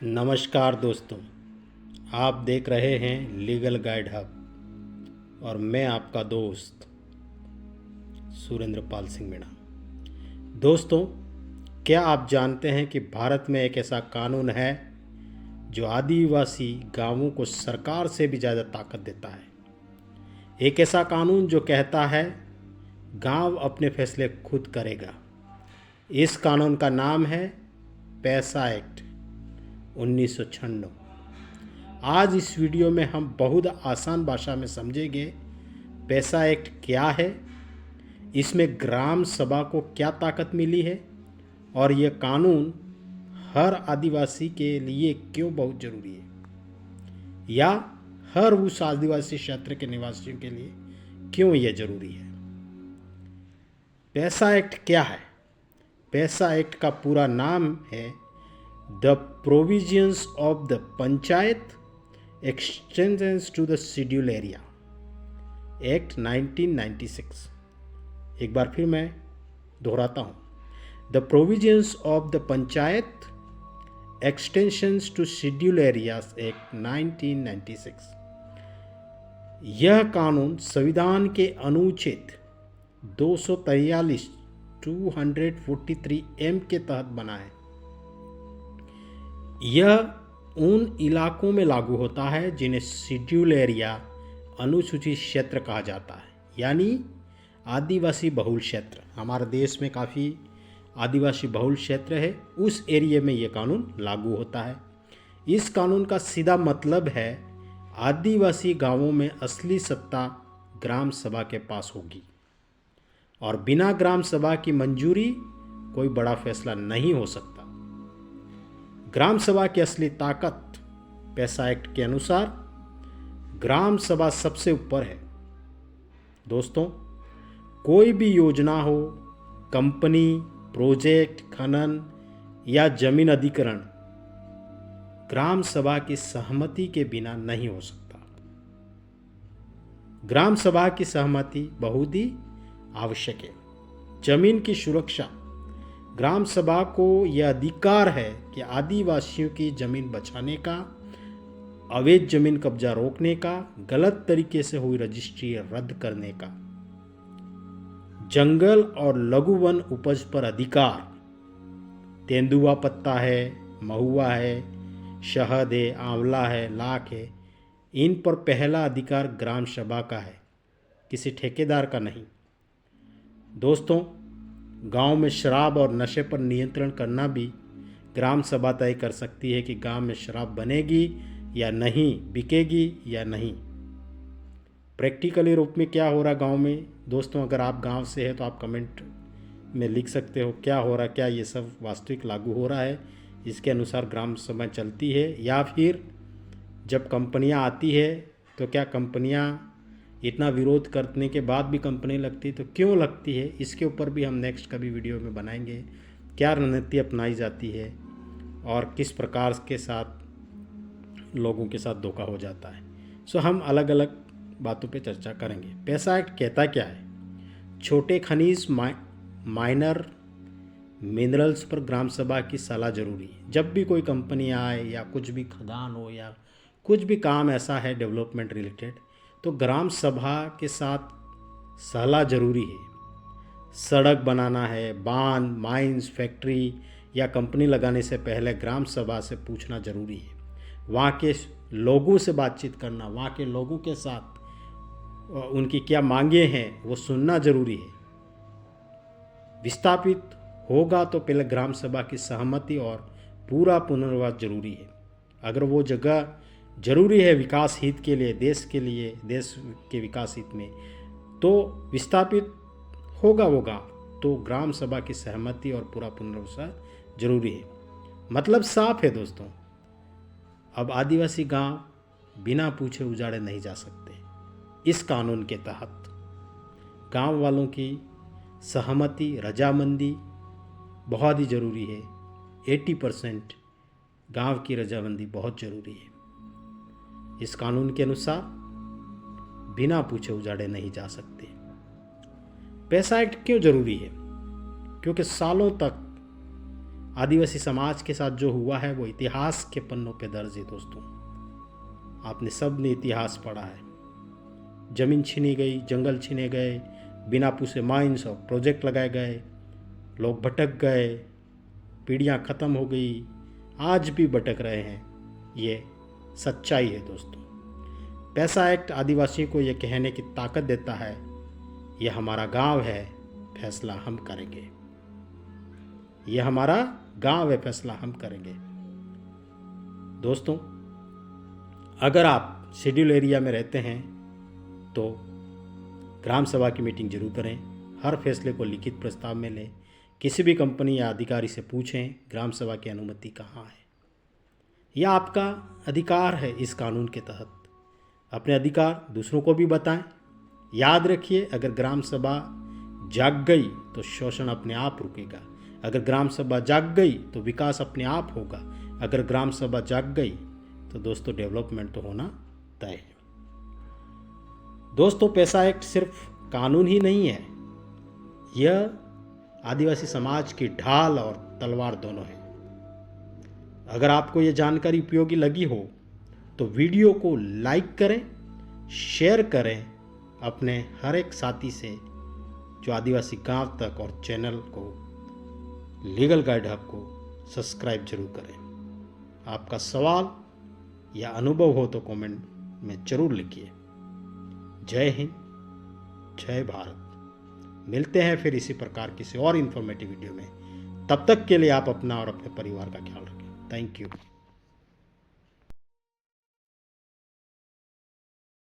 नमस्कार दोस्तों, आप देख रहे हैं लीगल गाइड हब और मैं आपका दोस्त सुरेंद्र पाल सिंह मीणा। दोस्तों, क्या आप जानते हैं कि भारत में एक ऐसा कानून है जो आदिवासी गांवों को सरकार से भी ज़्यादा ताकत देता है। एक ऐसा कानून जो कहता है गांव अपने फैसले खुद करेगा। इस कानून का नाम है पैसा एक्ट 1996। आज इस वीडियो में हम बहुत आसान भाषा में समझेंगे पैसा एक्ट क्या है, इसमें ग्राम सभा को क्या ताकत मिली है और यह कानून हर आदिवासी के लिए क्यों बहुत ज़रूरी है, या हर उस आदिवासी क्षेत्र के निवासियों के लिए क्यों यह ज़रूरी है। पैसा एक्ट क्या है? पैसा एक्ट का पूरा नाम है the provisions of the panchayat extensions to the schedule area act 1996। एक बार फिर मैं दोहराता हूँ, the provisions of the panchayat extensions to schedule areas act 1996। यह कानून संविधान के अनुच्छेद 243 243 एम के तहत बना है। यह उन इलाकों में लागू होता है जिन्हें शेड्यूल एरिया अनुसूचित क्षेत्र कहा जाता है, यानी आदिवासी बहुल क्षेत्र। हमारे देश में काफ़ी आदिवासी बहुल क्षेत्र है, उस एरिया में यह कानून लागू होता है। इस कानून का सीधा मतलब है आदिवासी गांवों में असली सत्ता ग्राम सभा के पास होगी और बिना ग्राम सभा की मंजूरी कोई बड़ा फैसला नहीं हो सकता। ग्राम सभा की असली ताकत पैसा एक्ट के अनुसार ग्राम सभा सबसे ऊपर है। दोस्तों, कोई भी योजना हो, कंपनी, प्रोजेक्ट, खनन या जमीन अधिग्रहण ग्राम सभा की सहमति के बिना नहीं हो सकता। ग्राम सभा की सहमति बहुत ही आवश्यक है। जमीन की सुरक्षा, ग्राम सभा को यह अधिकार है कि आदिवासियों की जमीन बचाने का, अवैध जमीन कब्जा रोकने का, गलत तरीके से हुई रजिस्ट्री रद्द करने का, जंगल और लघु वन उपज पर अधिकार, तेंदुआ पत्ता है, महुआ है, शहद है, आंवला है, लाख है, इन पर पहला अधिकार ग्राम सभा का है, किसी ठेकेदार का नहीं। दोस्तों, गांव में शराब और नशे पर नियंत्रण करना भी ग्राम सभा तय कर सकती है कि गांव में शराब बनेगी या नहीं, बिकेगी या नहीं। प्रैक्टिकली रूप में क्या हो रहा गांव में? दोस्तों, अगर आप गांव से हैं तो आप कमेंट में लिख सकते हो क्या हो रहा, क्या ये सब वास्तविक लागू हो रहा है, इसके अनुसार ग्राम सभा चलती है, या फिर जब कंपनियां आती है तो क्या कंपनियां इतना विरोध करने के बाद भी कंपनी लगती तो क्यों लगती है? इसके ऊपर भी हम नेक्स्ट कभी वीडियो में बनाएंगे। क्या रणनीति अपनाई जाती है और किस प्रकार के साथ लोगों के साथ धोखा हो जाता है। सो हम अलग अलग बातों पे चर्चा करेंगे। पैसा एक्ट कहता क्या है? छोटे खनिज, माइनर मिनरल्स पर ग्राम सभा की सलाह जरूरी है। जब भी कोई कंपनी आए या कुछ भी खदान हो या कुछ भी काम ऐसा है डेवलपमेंट रिलेटेड, तो ग्राम सभा के साथ सलाह जरूरी है। सड़क बनाना है, बांध, माइंस, फैक्ट्री या कंपनी लगाने से पहले ग्राम सभा से पूछना जरूरी है। वहाँ के लोगों से बातचीत करना, वहाँ के लोगों के साथ उनकी क्या मांगे हैं वो सुनना जरूरी है। विस्थापित होगा तो पहले ग्राम सभा की सहमति और पूरा पुनर्वास जरूरी है। अगर वो जगह जरूरी है विकास हित के लिए, देश के विकास हित में, तो विस्थापित होगा तो ग्राम सभा की सहमति और पूरा पुनर्वास जरूरी है। मतलब साफ है दोस्तों, अब आदिवासी गांव बिना पूछे उजाड़े नहीं जा सकते। इस कानून के तहत गांव वालों की सहमति, रजामंदी बहुत ही ज़रूरी है। 80% गांव की रजामंदी बहुत ज़रूरी है। इस कानून के अनुसार बिना पूछे उजाड़े नहीं जा सकते। पैसा एक्ट क्यों जरूरी है? क्योंकि सालों तक आदिवासी समाज के साथ जो हुआ है वो इतिहास के पन्नों पे दर्ज है दोस्तों। आपने सब ने इतिहास पढ़ा है। ज़मीन छीनी गई, जंगल छीने गए, बिना पूछे माइंस और प्रोजेक्ट लगाए गए, लोग भटक गए, पीढ़ियाँ ख़त्म हो गई, आज भी भटक रहे हैं। ये सच्चाई है दोस्तों। पैसा एक्ट आदिवासियों को ये कहने की ताकत देता है, यह हमारा गांव है, फैसला हम करेंगे। यह हमारा गांव है, फैसला हम करेंगे। दोस्तों, अगर आप शेड्यूल एरिया में रहते हैं तो ग्राम सभा की मीटिंग जरूर करें। हर फैसले को लिखित प्रस्ताव में लें। किसी भी कंपनी या अधिकारी से पूछें ग्राम सभा की अनुमति कहाँ है। यह आपका अधिकार है। इस कानून के तहत अपने अधिकार दूसरों को भी बताएं। याद रखिए, अगर ग्राम सभा जाग गई तो शोषण अपने आप रुकेगा। अगर ग्राम सभा जाग गई तो विकास अपने आप होगा। अगर ग्राम सभा जाग गई तो दोस्तों डेवलपमेंट तो होना तय है। दोस्तों, पैसा एक्ट सिर्फ कानून ही नहीं है, यह आदिवासी समाज की ढाल और तलवार दोनों है। अगर आपको यह जानकारी उपयोगी लगी हो तो वीडियो को लाइक करें, शेयर करें अपने हर एक साथी से जो आदिवासी गांव तक, और चैनल को लीगल गाइड हब को सब्सक्राइब जरूर करें। आपका सवाल या अनुभव हो तो कमेंट में जरूर लिखिए। जय हिंद, जय भारत। मिलते हैं फिर इसी प्रकार किसी और इन्फॉर्मेटिव वीडियो में। तब तक के लिए आप अपना और अपने परिवार का ख्याल रखें। Thank you.